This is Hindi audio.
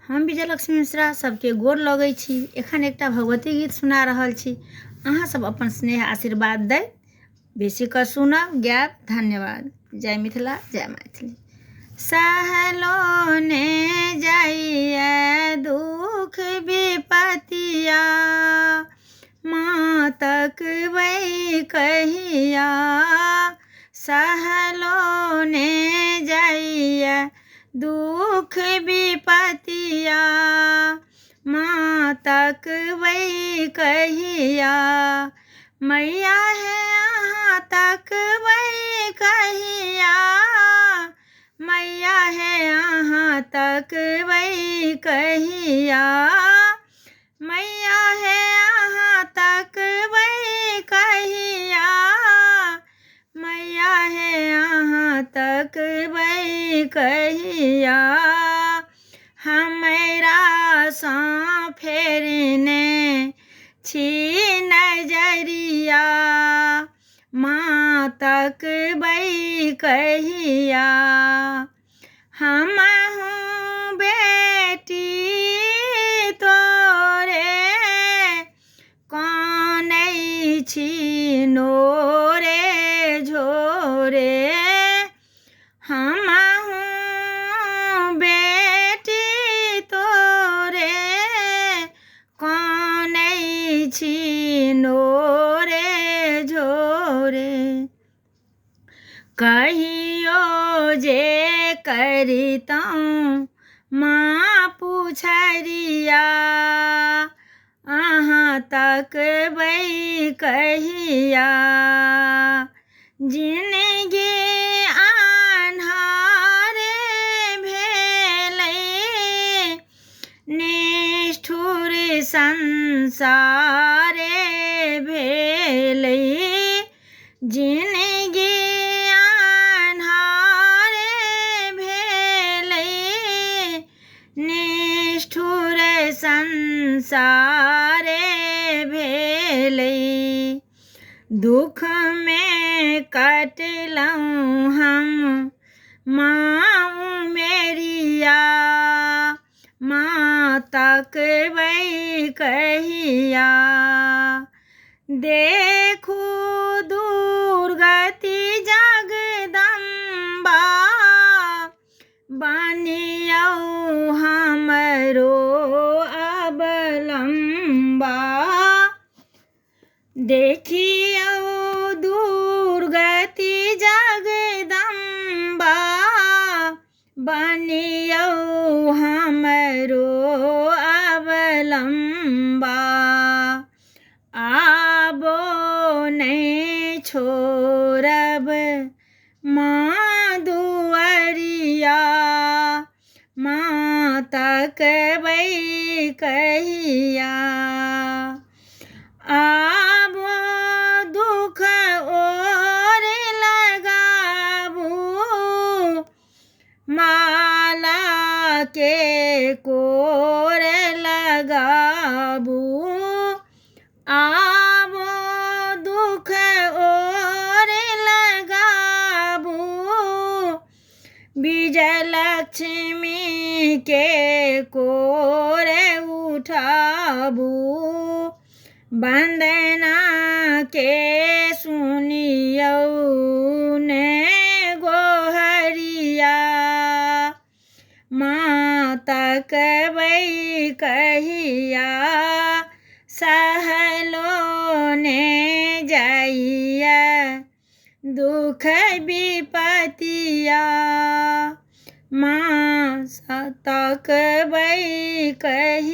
हम विजयलक्ष्मी मिश्रा सबके गोर लगै छी। एखन एकटा भगवती गीत सुना रहल छी। अहाँ सब अपन स्नेह आशीर्वाद दैत बेसी कऽ सुनब गायब। धन्यवाद। जय मिथिला, जय मैथिली। सहलो ने जाइए दुख विपतिया, माँ तकबै कहिया। सहलो ने जाइए दुख विपतिया, माँ तकबै कहिया। मैया है अहाँ तकबै कहिया, मैया है अहाँ तकबै कहिया। मैया है अहाँ तकबै कहिया, मैया है अहाँ तकबै कहिया। हमरा सँ फेरने छी नजरिया, माँ तकबै कहिया। हमहूँ बेटी तोरे कानै छी नोरे झोरे। हमहूँ बेटी तोरे कानै छी नोरे झोरे। कहियो जे करितौं माँ पुछरिया, अहाँ तकबै कहिया। जिनगी आन्हारे भेलै, निष्ठुर संसारे भेलै। जिनगी आन्हारे भेलै, निष्ठुर संसारे भेलै। दुख में कटलहुँ हम माँ मेरिया, माँ तकबै कहिया। देखू दुर्गति जगदम्बा, बनियौ हमरो अवलम्बा। देखियौ दुर्गति जगदम्बा, बनियौ हमरो अवलम्बा। आबो नहि छोड़ब माँ दुअरिया, माँ तकबै कहिया। आबो दुख ओर लगाबू, माला के कोर लगाबू। आबो दुख ओर लगाबू, विजयलक्ष्मी के कोर उठाबू। वंदना के सुनियौ ने गोहरिया, माँ तकबै कहिया। सहलो ने जाइए दुख विपतिया, माँ तकबै कहिया।